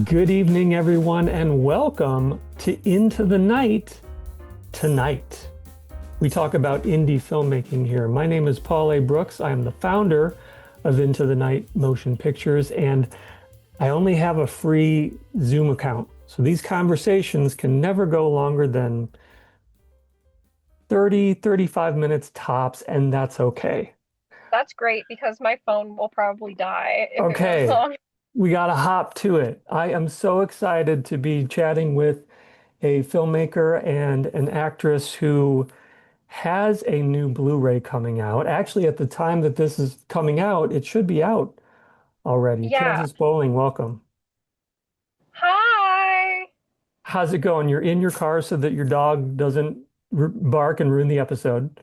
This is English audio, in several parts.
Good evening, everyone, and welcome to Into the Night tonight. We talk about indie filmmaking here. My name is Paul A. Brooks. I am the founder of Into the Night Motion Pictures, and I only have a free Zoom account. So these conversations can never go longer than 30, 35 minutes tops, and that's okay. That's great because my phone will probably die if it goes Okay, long. we got to hop to it. I am so excited to be chatting with a filmmaker and an actress who has a new Blu-ray coming out. Actually, at the time that this is coming out, it should be out already. Yeah. Kansas Bowling, welcome. Hi. How's it going? You're in your car so that your dog doesn't bark and ruin the episode.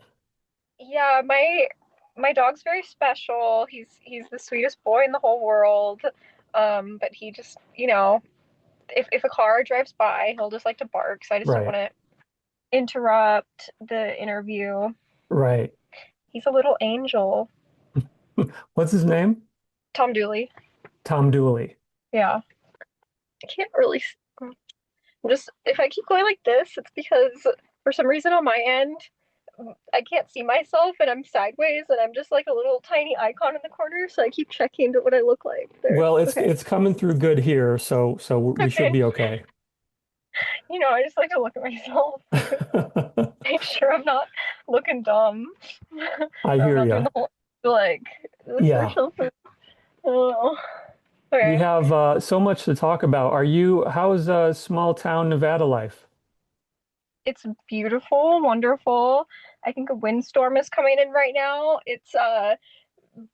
Yeah, my dog's very special. He's the sweetest boy in the whole world. But he just, if a car drives by, he'll just like to bark. So I just don't Right, want to interrupt the interview. right. He's a little angel. What's his name? Tom Dooley. Tom Dooley. Yeah. I can't really just if I keep going like this, it's because for some reason on my end I can't see myself and I'm sideways and I'm just like a little tiny icon in the corner, so I keep checking to what I look like. There. Well, it's Okay. it's coming through good here, so we should Okay. be okay. I just like to look at myself, make sure I'm not looking dumb. I I'm hear not doing you. the whole like this or Yeah. something. Oh. We Okay. have so much to talk about. How's small town Nevada life? It's beautiful, wonderful. I think a windstorm is coming in right now. It's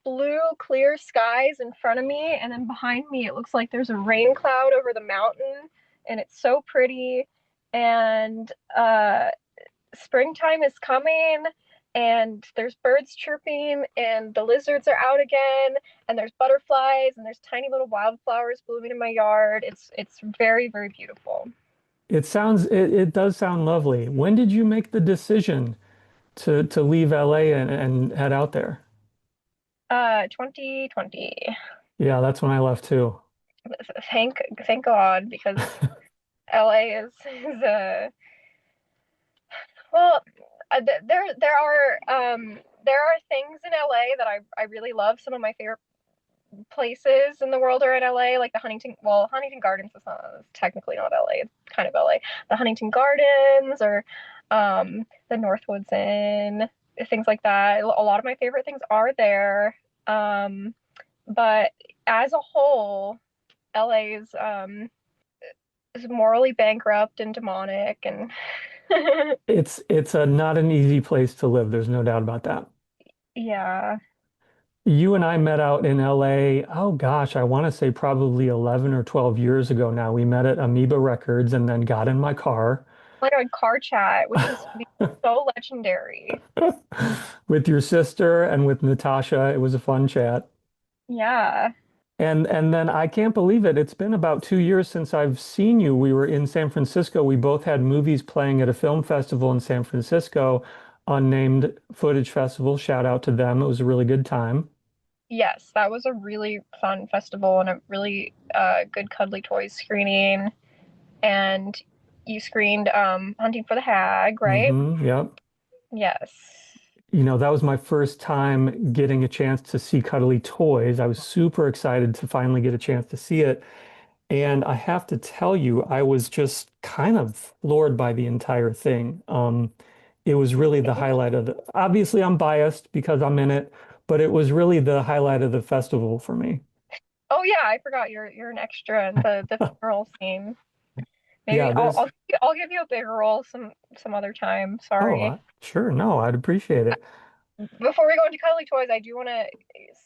blue, clear skies in front of me, and then behind me, it looks like there's a rain cloud over the mountain, and it's so pretty. And springtime is coming, and there's birds chirping, and the lizards are out again, and there's butterflies, and there's tiny little wildflowers blooming in my yard. It's very, very beautiful. It does sound lovely. When did you make the decision to leave LA and head out there? 2020. Yeah, that's when I left too. Thank God, because LA is well, there are things in LA that I really love. Some of my favorite places in the world are in LA, like Huntington Gardens is not is technically not LA, it's kind of LA. The Huntington Gardens or the Northwoods Inn, things like that. A lot of my favorite things are there. But as a whole, LA is morally bankrupt and demonic and It's a not an easy place to live. There's no doubt about that. yeah. You and I met out in LA. Oh gosh, I want to say probably 11 or 12 years ago now. We met at Amoeba Records and then got in my car Like a car chat, which is so legendary. with your sister and with Natasha. It was a fun chat. Yeah. And then I can't believe it. It's been about 2 years since I've seen you. We were in San Francisco. We both had movies playing at a film festival in San Francisco, Unnamed Footage Festival. Shout out to them. It was a really good time. Yes, that was a really fun festival and a really good Cuddly Toys screening. And you screened Hunting for the Hag, right? Yep. Yes. That was my first time getting a chance to see Cuddly Toys. I was super excited to finally get a chance to see it. And I have to tell you, I was just kind of floored by the entire thing. It was really the highlight of obviously I'm biased because I'm in it, but it was really the highlight of the festival for me. Oh yeah, I forgot you're an extra in the funeral scene. Yeah, Maybe there's, I'll give you a bigger role some other time. oh, Sorry. sure. No, I'd appreciate it. Before we go into Cuddly Toys, I do want to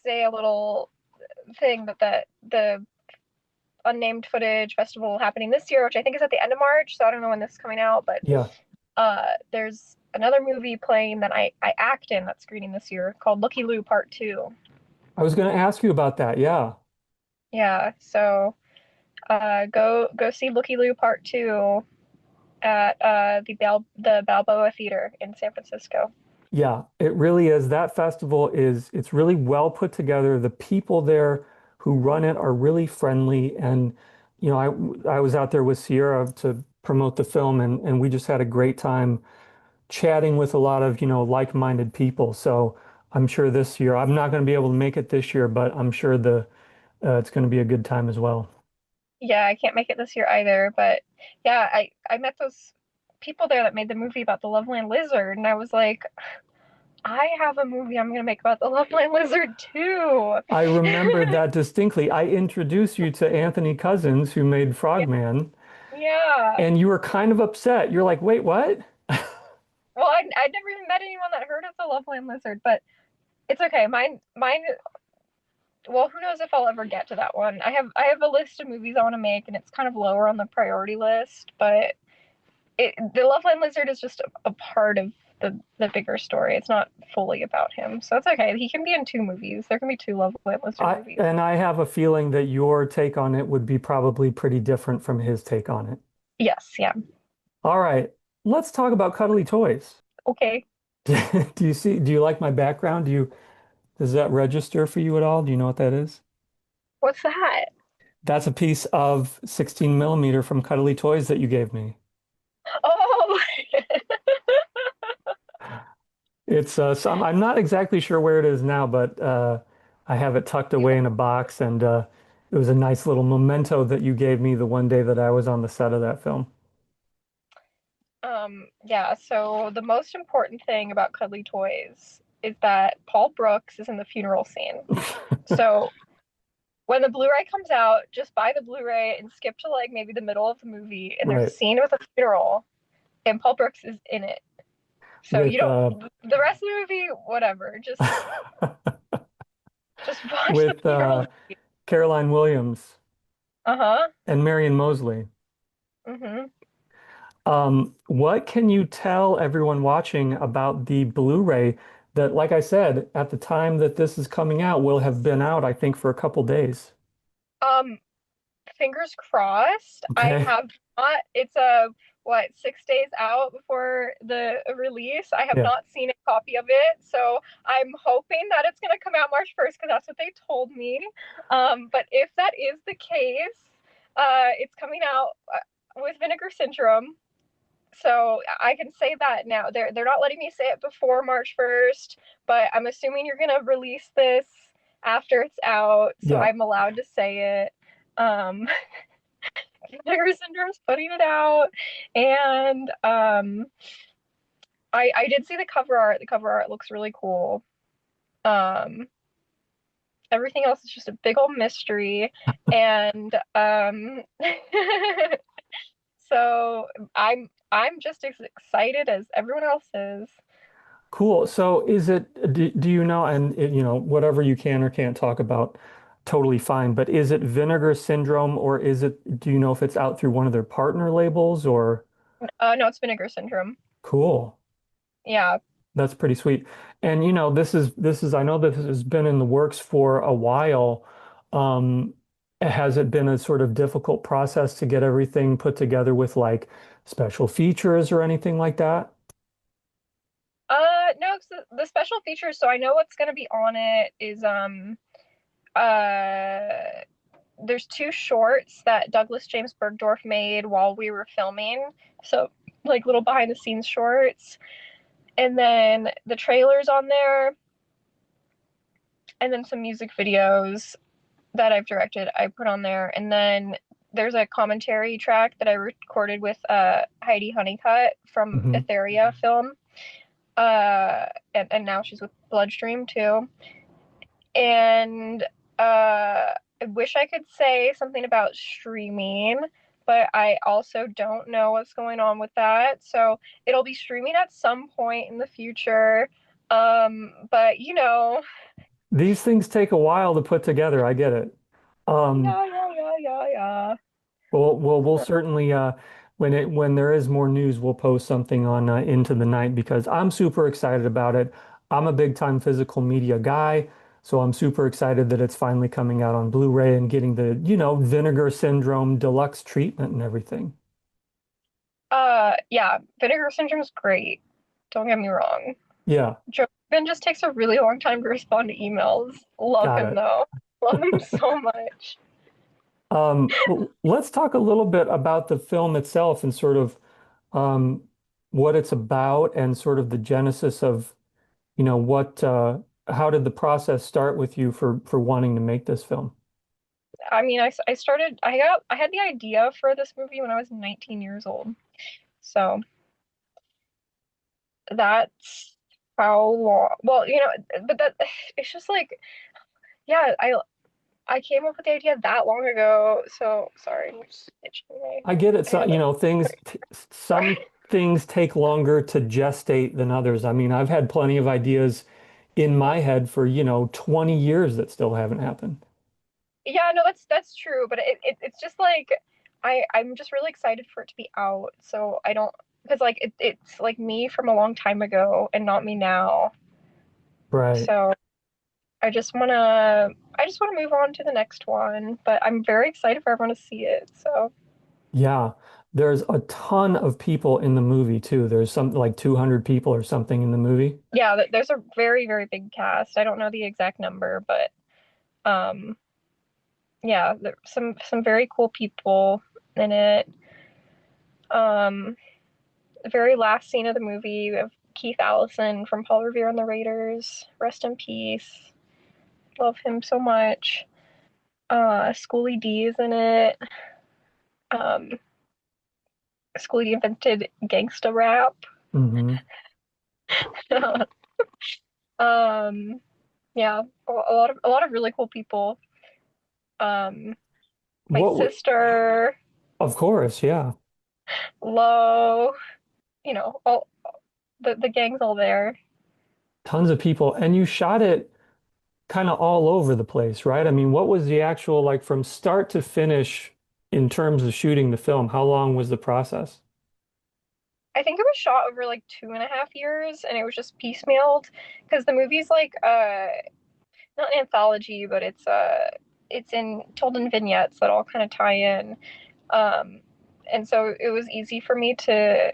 say a little thing that the unnamed footage festival happening this year, which I think is at the end of March. So I don't know when this is coming out, but Yeah, there's another movie playing that I act in that's screening this year called Looky Loo Part Two. I was going to ask you about that. Yeah. Yeah, so go see Looky Loo Part Two at the Balboa Theater in San Francisco. Yeah, it really is. That festival it's really well put together. The people there who run it are really friendly. And I was out there with Sierra to promote the film, and we just had a great time chatting with a lot of, like-minded people. So I'm sure this year, I'm not going to be able to make it this year, but I'm sure it's going to be a good time as well. Yeah, I can't make it this year either, but yeah, I met those people there that made the movie about the Loveland Lizard, and I was like, I have a movie I'm gonna make about the Loveland Lizard too. I remember that distinctly. I introduced you to Anthony Cousins, who made Frogman, Yeah. and you were kind of upset. You're like, wait, what? Well, I'd never even met anyone that heard of the Loveland Lizard, but it's okay. Mine. Well, who knows if I'll ever get to that one. I have a list of movies I want to make, and it's kind of lower on the priority list. But the Loveland Lizard is just a part of the bigger story. It's not fully about him, so it's okay. He can be in two movies. There can be two Loveland Lizard movies. I have a feeling that your take on it would be probably pretty different from his take on it. Yes, yeah. All right, let's talk about cuddly toys. Okay. Do you like my background? Does that register for you at all? Do you know what that is? What's that? That's a piece of 16 millimeter from Cuddly Toys that you gave me. Oh, I'm not exactly sure where it is now, but I have it tucked away in a box, and it was a nice little memento that you gave me the one day that I was on the set of that film. yeah. So the most important thing about Cuddly Toys is that Paul Brooks is in the funeral scene. So when the Blu-ray comes out, just buy the Blu-ray and skip to like maybe the middle of the movie, and there's a Right. scene with a funeral, and Paul Brooks is in it. So you With don't the rest of the movie, whatever. Just watch the with funeral. Caroline Williams Uh-huh. and Marion Mosley. Mm-hmm. What can you tell everyone watching about the Blu-ray that, like I said, at the time that this is coming out, will have been out, I think, for a couple days. Um, Fingers crossed. I Okay. have not. It's a what 6 days out before the release. I have Yeah. not seen a copy of it, so I'm hoping that it's going to come out March 1st because that's what they told me. But if that is the case, it's coming out with Vinegar Syndrome. So I can say that now. They're not letting me say it before March 1st, but I'm assuming you're gonna release this after it's out, so Yeah. I'm allowed to say it. Um, Vinegar Syndrome's putting it out, and I did see the cover art. The cover art looks really cool. Um, Everything else is just a big old mystery, and so I'm just as excited as everyone else is. Cool. So do you know, and whatever you can or can't talk about, totally fine, but is it Vinegar Syndrome, or do you know if it's out through one of their partner labels or No, it's Vinegar Syndrome. cool. Yeah. That's pretty sweet. And this is I know that this has been in the works for a while. Um, has it been a sort of difficult process to get everything put together with like special features or anything like that? No, it's the special features. So I know what's gonna be on it is uh, there's two shorts that Douglas James Bergdorf made while we were filming. So like little behind the scenes shorts, and then the trailers on there, and then some music videos that I've directed. I put on there, and then there's a commentary track that I recorded with Heidi Honeycutt from Hmm. Etheria film. And now she's with Bloodstream too. And I wish I could say something about streaming, but I also don't know what's going on with that. So it'll be streaming at some point in the future. But These things take a while to put together. I get it. Um, yeah. we'll certainly when there is more news, we'll post something on Into the Night because I'm super excited about it. I'm a big time physical media guy, so I'm super excited that it's finally coming out on Blu-ray and getting the, Vinegar Syndrome deluxe treatment and everything. Yeah, Vinegar Syndrome's great. Don't get me wrong. Yeah, Joe Ben just takes a really long time to respond to emails. Love got him it. though. Love him so much. Let's talk a little bit about the film itself and sort of um, what it's about and sort of the genesis of, how did the process start with you for wanting to make this film? I mean, I started, I had the idea for this movie when I was 19 years old. So that's how long, well, but that, it's just like, yeah, I came up with the idea that long ago. So sorry, I'm just itching I get it. my So, hand. some things take longer to gestate than others. I mean, I've had plenty of ideas in my head for, 20 years that still haven't happened. Yeah, no, that's true, but it's just like I'm just really excited for it to be out. So I don't because like it's like me from a long time ago and not me now. Right. So I just wanna move on to the next one, but I'm very excited for everyone to see it. So Yeah. There's a ton of people in the movie too. There's something like 200 people or something in the movie. yeah, there's a very, very big cast. I don't know the exact number, but um yeah, there's some very cool people in it. Um the very last scene of the movie, we have Keith Allison from Paul Revere and the Raiders. Rest in peace. Love him so much. Schoolie D is in it. Um, Schoolie D invented gangsta rap. Hmm. um, yeah, a lot of really cool people. Um, my What, sister, of course, yeah. Lo, all the gang's all there. Tons of people. And you shot it kind of all over the place, right? I mean, what was the actual, like from start to finish in terms of shooting the film? How long was the process? I think it was shot over like 2.5 years, and it was just piecemealed because the movie's like not an anthology, but it's in told in vignettes that all kind of tie in. Um, and so it was easy for me to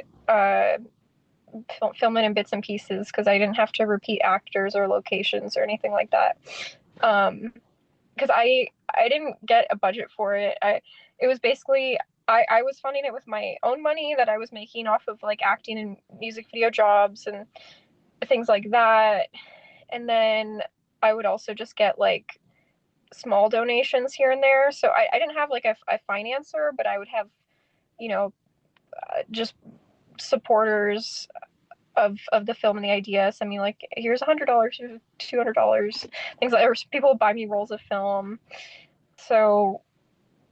film it in bits and pieces because I didn't have to repeat actors or locations or anything like that. Because I didn't get a budget for it. It was basically I was funding it with my own money that I was making off of like acting and music video jobs and things like that. And then I would also just get like small donations here and there. So I didn't have like a financer, but I would have, just supporters of the film and the idea. Send me like, here's $100, $200, things like. Or people would buy me rolls of film. So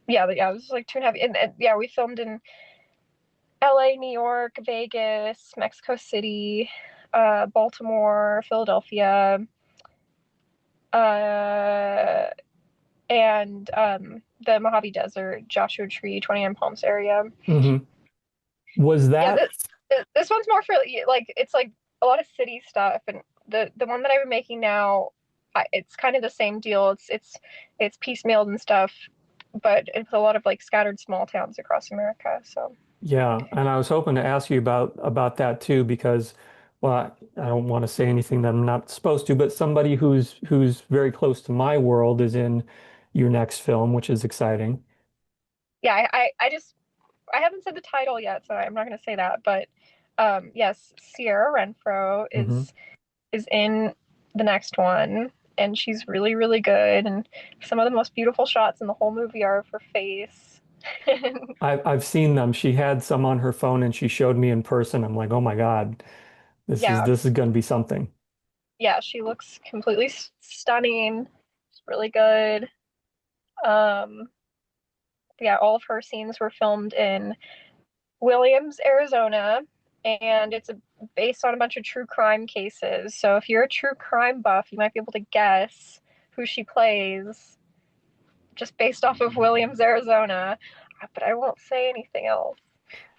yeah, it was like 2.5. And yeah, we filmed in LA, New York, Vegas, Mexico City, Baltimore, Philadelphia, uh, and the Mojave Desert, Joshua Tree, 29 Palms area. Hmm. Was Yeah, that, this one's more for like it's like a lot of city stuff, and the one that I'm making now, it's kind of the same deal. It's piecemealed and stuff, but it's a lot of like scattered small towns across America. So yeah, and I was hoping to ask you about that too because, well, I don't want to say anything that I'm not supposed to, but somebody who's very close to my world is in your next film, which is exciting. yeah, I just I haven't said the title yet, so I'm not gonna say that. But yes, Sierra Renfro Hmm. is in the next one, and she's really, really good. And some of the most beautiful shots in the whole movie are of her face. I've seen them. She had some on her phone and she showed me in person. I'm like, oh my God, this is Yeah, this is going to be something. yeah, she looks completely stunning. She's really good. Um, yeah, all of her scenes were filmed in Williams, Arizona, and it's based on a bunch of true crime cases. So if you're a true crime buff, you might be able to guess who she plays just based off of Williams, Arizona. But I won't say anything else.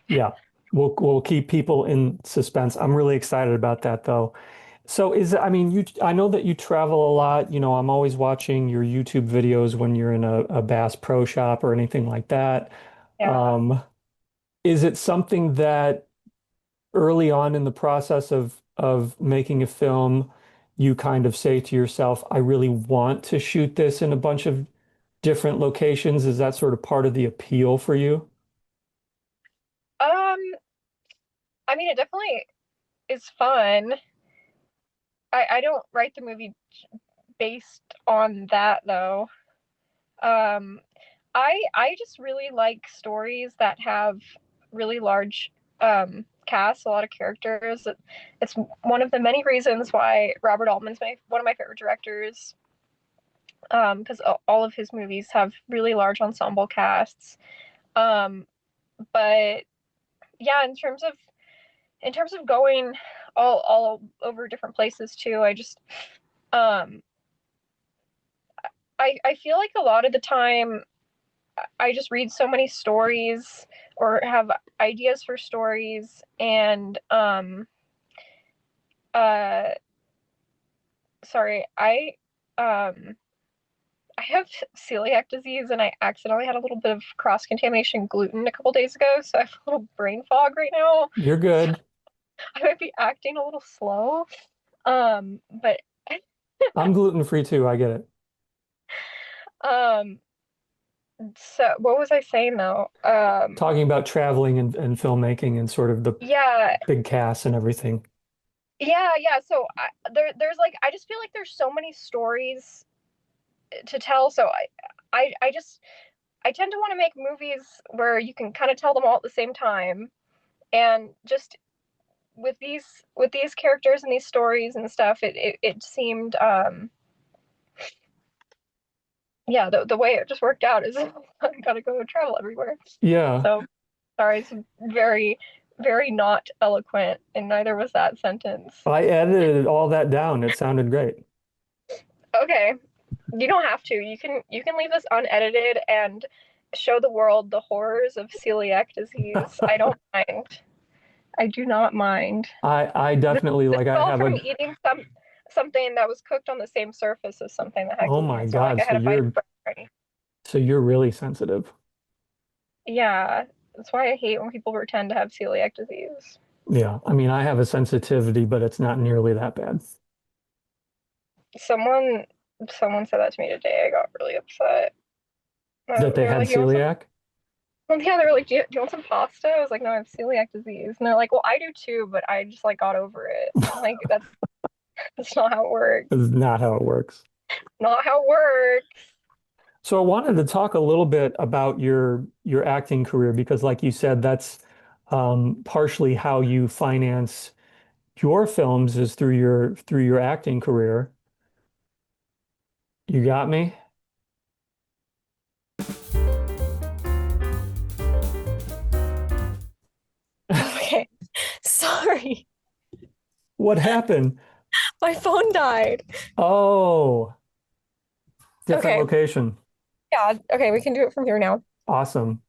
Yeah, we'll keep people in suspense. I'm really excited about that though. So I mean, I know that you travel a lot. I'm always watching your YouTube videos when you're in a Bass Pro Shop or anything like that. Yeah. Um, is it something that early on in the process of making a film, you kind of say to yourself, I really want to shoot this in a bunch of different locations? Is that sort of part of the appeal for you? Um, I mean, it definitely is fun. I don't write the movie based on that though. Um, I just really like stories that have really large casts, a lot of characters. It's one of the many reasons why Robert Altman's one of my favorite directors. Because all of his movies have really large ensemble casts. Um, but yeah, in terms of going all over different places too, um I feel like a lot of the time I just read so many stories or have ideas for stories and uh sorry, um I have celiac disease and I accidentally had a little bit of cross-contamination gluten a couple days ago, so I have a little brain fog right now. You're So good. I might be acting a little slow. But I'm gluten free too. I get it. um so what was I saying though? Talking about traveling and filmmaking and sort of the Yeah, big cast and everything. yeah. So there's like I just feel like there's so many stories to tell. So I just I tend to want to make movies where you can kind of tell them all at the same time, and just with these characters and these stories and stuff, it seemed yeah the way it just worked out is I gotta go travel everywhere. Yeah, So sorry, it's very not eloquent, and neither was that sentence. I edited all that down. It sounded great. Okay, you don't have to. You can leave this unedited and show the world the horrors of celiac disease. I don't mind. I do not mind. I This, definitely this like is I all have from a eating something that was cooked on the same surface as something that had oh gluten. my It's not like God, I had to find it already. so you're really sensitive. Yeah, that's why I hate when people pretend to have celiac disease. Yeah, I mean I have a sensitivity, but it's not nearly that bad. Someone someone said that to me today. I got really upset. That they They were had like, "You want some?" celiac? Well, yeah, they were like, do you want some pasta?" I was like, "No, I have celiac disease." And they're like, "Well, I do too, but I just like got over it." I'm like, that's not how it works. This is not how it works. Not how it works. So I wanted to talk a little bit about your acting career because, like you said, that's partially how you finance your films is through your acting career. You got me? Okay, sorry. What happened? My phone died. Oh, different Okay, location. yeah, okay, we can do it from here now. Awesome.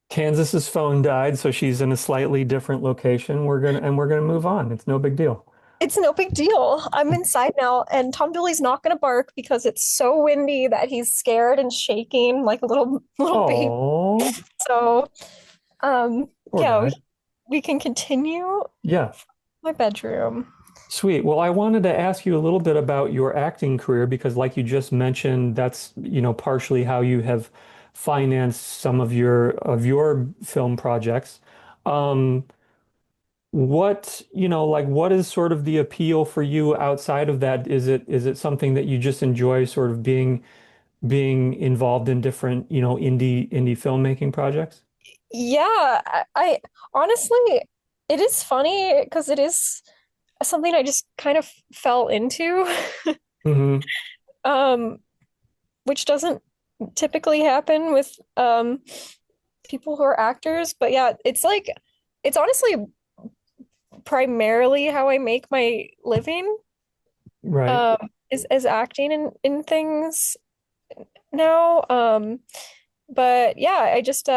Kansas's phone died, so she's in a slightly different location. We're gonna move on. It's no big deal. It's no big deal. I'm inside now, and Tom Dooley's not going to bark because it's so windy that he's scared and shaking like a little baby. Oh, So, poor yeah, guy. we can continue Yeah. my bedroom. Sweet. Well, I wanted to ask you a little bit about your acting career because, like you just mentioned, that's, partially how you have financed some of your film projects. Um, what is sort of the appeal for you outside of that? Is it something that you just enjoy sort of being involved in different, indie filmmaking projects? Yeah, I honestly, it is funny because it is something I just kind of fell into, Hmm. um, which doesn't typically happen with people who are actors. But yeah, it's honestly primarily how I make my living, Right. is acting in things now. But yeah, I just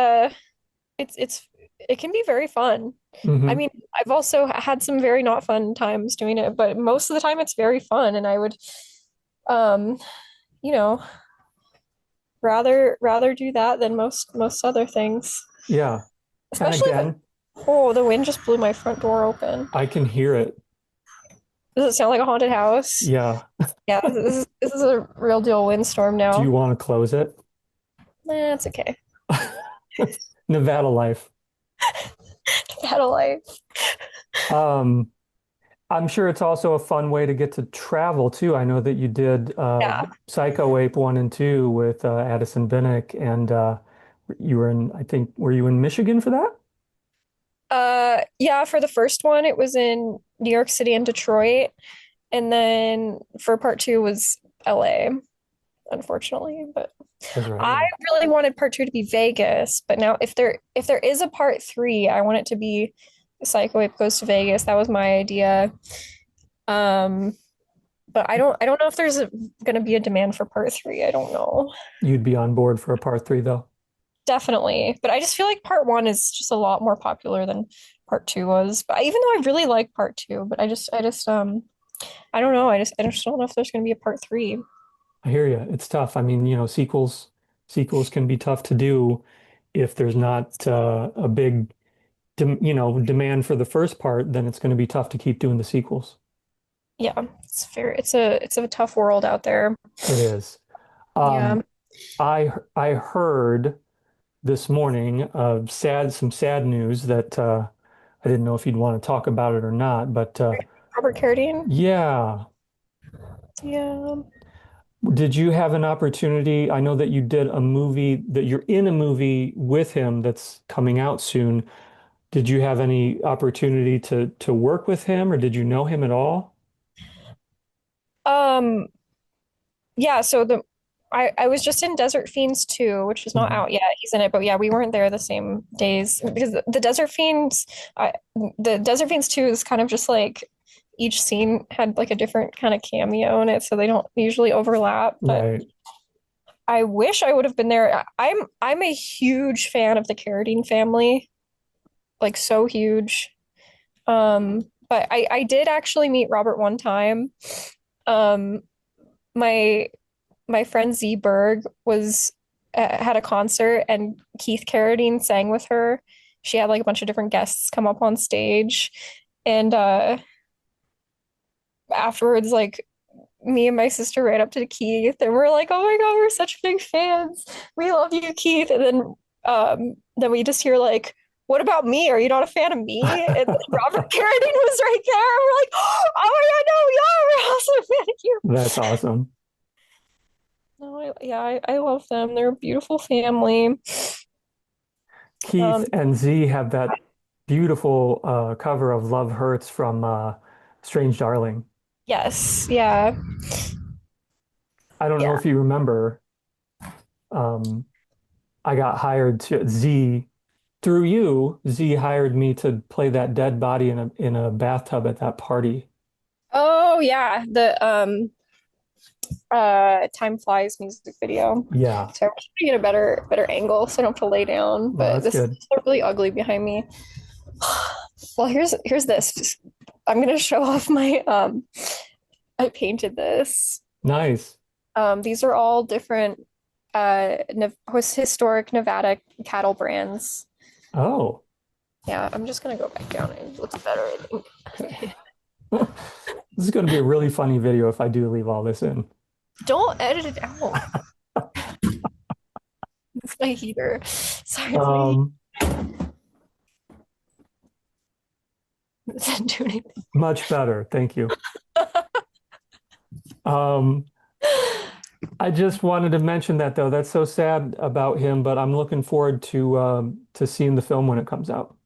it can be very fun. I Hmm. mean, I've also had some very not fun times doing it, but most of the time it's very fun, and I would um, you know, rather do that than most other things. Yeah. And Especially if again, oh, the wind just blew my front door open. I can hear it. Does it sound like a haunted house? Yeah. Yeah, this is a real deal windstorm Do you now. want to close it? It's okay. Nevada life. Had a life. Um, I'm sure it's also a fun way to get to travel too. I know that you did Yeah. Psycho Ape 1 and 2 with Addison Binnick, and you were in, I think, were you in Michigan for that? Yeah, for the first one, it was in New York City and Detroit, and then for part two was LA, unfortunately. But That's right, I yeah. really wanted part two to be Vegas, but now if there is a part three, I want it to be Psycho Ape Goes to Vegas. That was my idea. Um, but I don't know if there's gonna be a demand for part three. I don't know. You'd be on board for a part three, though. Definitely. But I just feel like part one is just a lot more popular than part two was. But even though I really like part two, but I don't know. I just don't know if there's gonna be a part three. I hear you. It's tough. I mean, sequels can be tough to do if there's not a big, demand for the first part, then it's going to be tough to keep doing the sequels. Yeah, it's a tough world out there. It is. Yeah. Um, I heard this morning some sad news that I didn't know if you'd want to talk about it or not, but Robert Carradine. yeah. Yeah. Did you have an opportunity? I know that you did a movie that you're in a movie with him that's coming out soon. Did you have any opportunity to work with him or did you know him at all? Um, yeah, so I was just in Desert Fiends 2, which is not Mhm. out yet. He's in it, but yeah, we weren't there the same days because the Desert Fiends 2 is kind of just like each scene had like a different kind of cameo in it, so they don't usually overlap, but Right. I wish I would have been there. I'm a huge fan of the Carradine family, like so huge. But I did actually meet Robert one time. Um, my my friend Z Berg was had a concert and Keith Carradine sang with her. She had like a bunch of different guests come up on stage, and afterwards, like me and my sister ran up to Keith and we're like, "Oh my God, we're such big fans. We love you, Keith." And then we just hear like, "What about me? Are you not a fan of me?" And then Robert Carradine was right there. And we're like, "Oh my God, no, yeah, we're also a fan of you." That's awesome. No, yeah, I love them. They're a beautiful family. Keith Um, and Z have that beautiful cover of Love Hurts from Strange Darling. yes, yeah, I don't know yeah. if you remember, um, I got hired to Z through you. Z hired me to play that dead body in a bathtub at that party. Oh yeah, the Time Flies music video. Yeah, So I'm trying to get a better angle so I don't have to lay down. well, But that's this is good. really ugly behind me. Well, here's this. I'm gonna show off my I painted this. Nice. These are all different historic Nevada cattle brands. Oh, Yeah, I'm just gonna go back down. It looks better, I think. this is going to be a really funny video if I do leave all this in. Don't edit it out. It's my heater. Sorry, it's my heater. Um, It doesn't do anything. Much better. Thank you. Um, I just wanted to mention that though. That's so sad about him, but I'm looking forward to seeing the film when it comes out.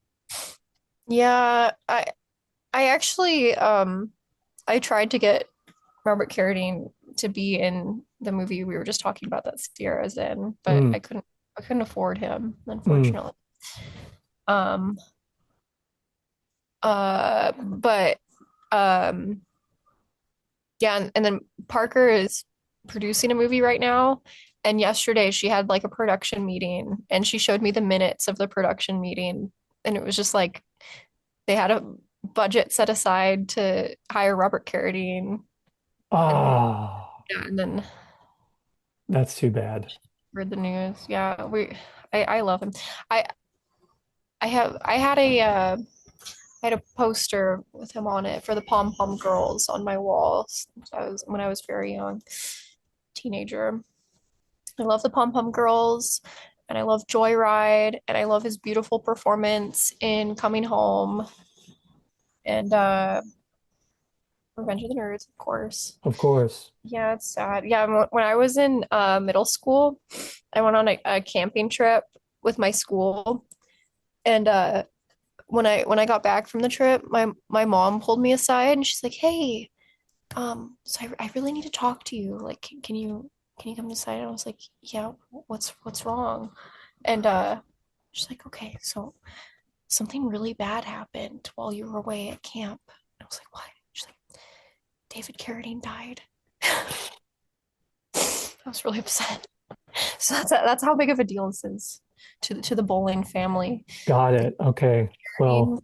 Yeah, I actually I tried to get Robert Carradine to be in the movie we were just talking about that Sierra's in, but Mm, I couldn't afford him, mm. unfortunately. Um but um yeah, and then Parker is producing a movie right now, and yesterday she had like a production meeting and she showed me the minutes of the production meeting, and it was just like they had a budget set aside to hire Robert Carradine, and Ah, yeah, and then that's too bad. read the news. I love him. I I had a I had a poster with him on it for the Pom Pom Girls on my wall. When I was very young, teenager. I love the Pom Pom Girls, and I love Joyride, and I love his beautiful performance in Coming Home, and Revenge of the Nerds, of course. Of course. Yeah, it's sad. Yeah, when I was in middle school, I went on a camping trip with my school, and when I got back from the trip, my mom pulled me aside and she's like, "Hey, so I really need to talk to you. Like, can you come inside?" And I was like, "Yeah, what's wrong?" And she's like, "Okay, so something really bad happened while you were away at camp." And I was like, "What?" She's like, "David Carradine died." I was really upset. So that's how big of a deal this is to the Bowling family. Got The it. Okay. Well,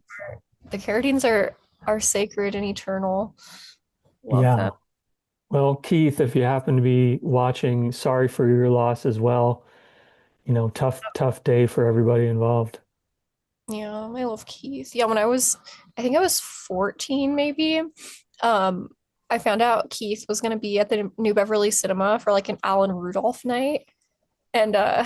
Carradines, the Carradines are sacred and eternal. Love them. yeah. Well, Keith, if you happen to be watching, sorry for your loss as well. Tough day for everybody involved. Yeah, I love Keith. Yeah, I think I was 14 maybe. Um, I found out Keith was gonna be at the New Beverly Cinema for like an Alan Rudolph night, and I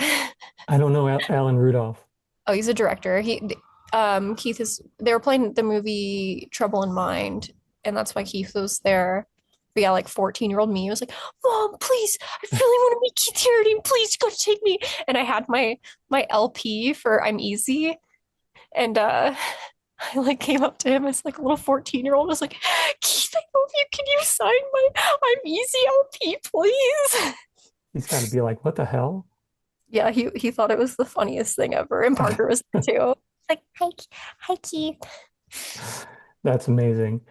don't know Alan Rudolph. oh, he's a director. Keith is. They were playing the movie Trouble in Mind, and that's why Keith was there. But yeah, like 14-year-old me was like, "Mom, please, I really want to meet Keith Harington. Please, you gotta take me." And I had my LP for I'm Easy, and I like came up to him as like a little 14-year-old. I was like, "Keith, I love you. Can you sign my I'm Easy LP, please?" He's got to be like, what the hell? Yeah, he thought it was the funniest thing ever, and Parker was there too. Like, hi, Keith. That's amazing.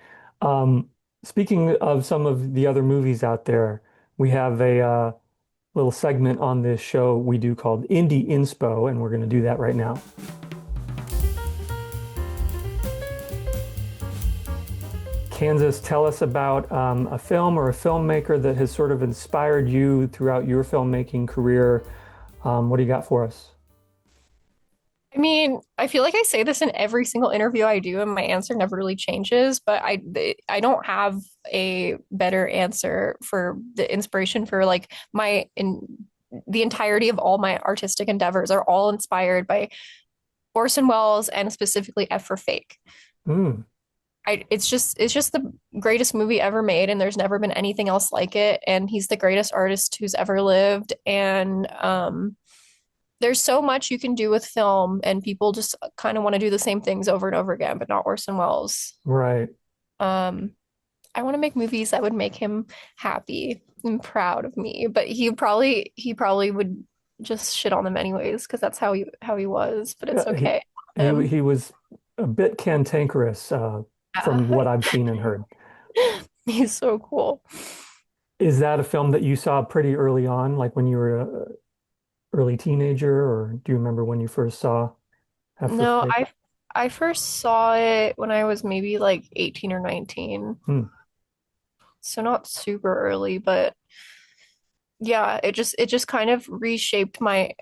Um, Speaking of some of the other movies out there, we have a little segment on this show we do called Indie Inspo, and we're going to do that right now. Kansas, tell us about a film or a filmmaker that has sort of inspired you throughout your filmmaking career. What do you got for us? I mean, I feel like I say this in every single interview I do, and my answer never really changes, but I don't have a better answer for the inspiration for like my in the entirety of all my artistic endeavors are all inspired by Orson Welles and specifically F for Fake. Mm, It's just the greatest movie ever made, and there's never been anything else like it. And he's the greatest artist who's ever lived. And there's so much you can do with film, and people just kind of want to do the same things over and over again, but not Orson Welles. right. Um, I want to make movies that would make him happy and proud of me, but he probably would just shit on them anyways because that's how he was. But it's Yeah, okay. he was a bit cantankerous from Yeah. what I've seen and heard. He's so cool. Is that a film that you saw pretty early on, like when you were a early teenager, or do you remember when you first saw F for No, Fake? I first saw it when I was maybe like 18 or 19. Hmm. So not super early, but yeah, it just kind of reshaped my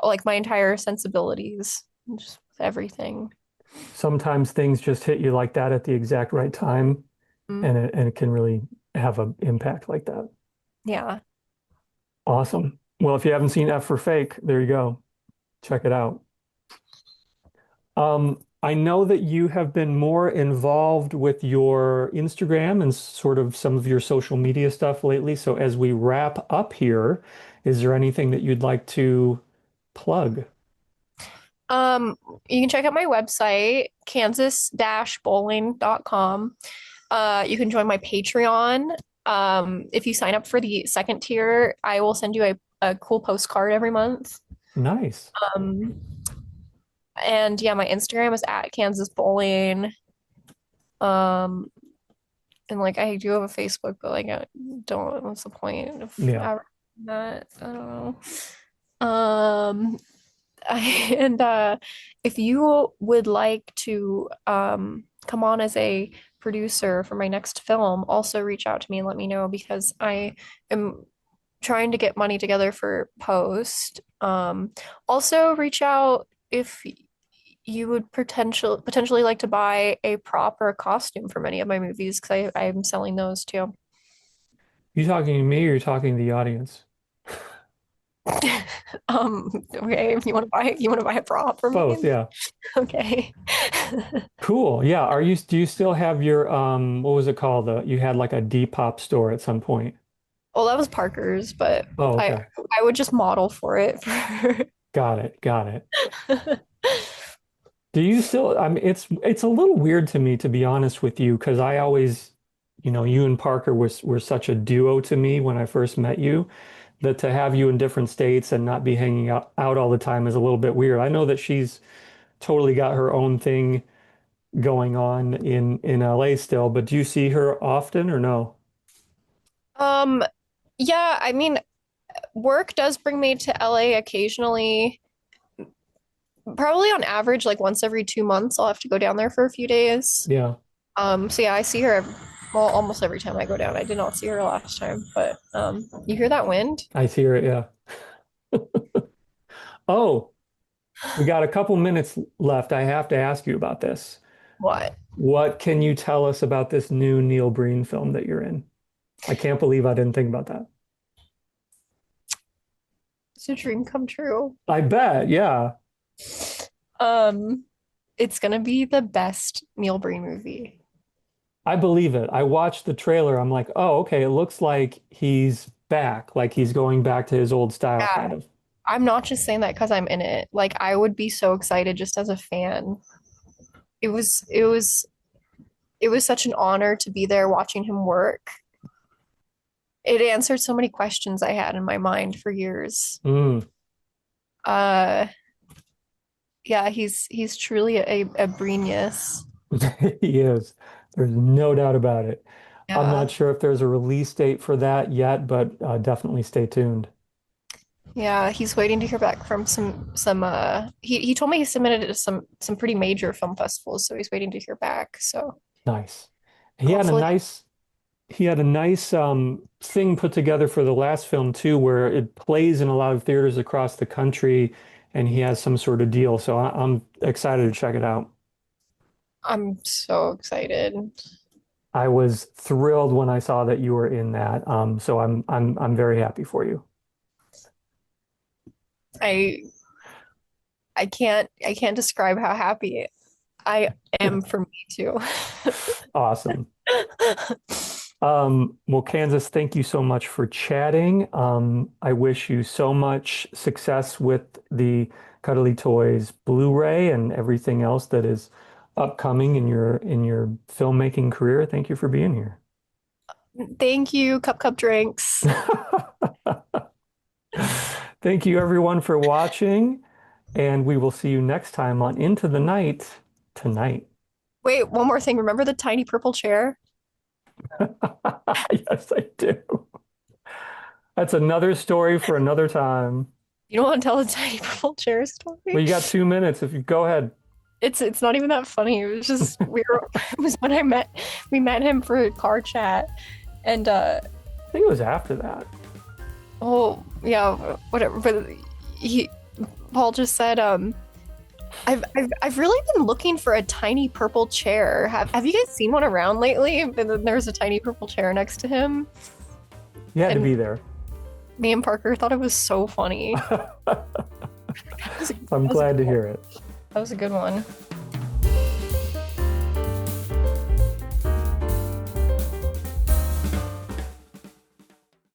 like my entire sensibilities, just with everything. Sometimes things just hit you like that at the exact right time, Mm. and it can really have an impact like that. Yeah. Awesome. Well, if you haven't seen F for Fake, there you go. Check it out. I know that you have been more involved with your Instagram and sort of some of your social media stuff lately. So as we wrap up here, is there anything that you'd like to plug? Um, you can check out my website, kansas-bowling.com. You can join my Patreon. If you sign up for the second tier, I will send you a cool postcard every month. Nice. Um, and yeah, my Instagram is at Kansas Bowling. Um, and like I do have a Facebook, but like I don't, what's the point of Yeah. advertising that? I don't know. And if you would like to come on as a producer for my next film, also reach out to me and let me know because I am trying to get money together for post. Also reach out if you would potentially like to buy a prop or a costume from any of my movies because I'm selling those too. You talking to me or you talking to the audience? Okay, if you want to buy a prop for me? Both, yeah. Okay. Cool. Yeah. Do you still have your what was it called? You had like a Depop store at some point. Well, that was Parker's, but Oh, I okay. I would just model for it for Got it. Got it. Do you still, I mean, it's a little weird to me, to be honest with you, because I always, you and Parker were such a duo to me when I first met you, that to have you in different states and not be hanging out all the time is a little bit weird. I know that she's totally got her own thing going on in LA still, but do you see her often or no? Um, yeah, I mean, work does bring me to LA occasionally. Probably on average, like once every 2 months, I'll have to go down there for a few days. Yeah, So yeah, I see her well almost every time I go down. I did not see her last time, but you hear that wind? I hear it. Yeah. Oh, we got a couple minutes left. I have to ask you about this. What? What can you tell us about this new Neil Breen film that you're in? I can't believe I didn't think about that. It's a dream come true. I bet, yeah. Um, it's gonna be the best Neil Breen movie. I believe it. I watched the trailer. I'm like, oh, okay, it looks like he's back, like he's going back to his old style, Yeah, kind of. I'm not just saying that because I'm in it. Like I would be so excited just as a fan. It was such an honor to be there watching him work. It answered so many questions I had in my mind for years. Mm. Uh, yeah, he's truly a genius. He is. There's no doubt about it. I'm Yeah, not sure if there's a release date for that yet, but definitely stay tuned. yeah, he's waiting to hear back from some. He told me he submitted it to some pretty major film festivals, so he's waiting to hear back. So Nice. He had a hopefully, nice he had a nice thing put together for the last film too, where it plays in a lot of theaters across the country, and he has some sort of deal. So I'm excited to check it out. I'm so excited. I was thrilled when I saw that you were in that. So I'm very happy for you. I I can't describe how happy I am for me too. Awesome. Well, Kansas, thank you so much for chatting. I wish you so much success with the Cuddly Toys Blu-ray and everything else that is upcoming in your filmmaking career. Thank you for being here. Thank you, Cup Drinks. Thank you everyone for watching, and we will see you next time on Into the Night tonight. Wait, one more thing. Remember the tiny purple chair? Yes, I do. That's another story for another time. You don't want to tell the tiny purple chair Well, story? you got 2 minutes if you go ahead. It's not even that funny. It was just it was when we met him for a car chat and I think it was after that. oh yeah, whatever. But he Paul just said I've really been looking for a tiny purple chair. Have you guys seen one around lately? And then there's a tiny purple chair next to him. You had to And be there. me and Parker thought it was so funny. I'm glad to hear it. That was a good one.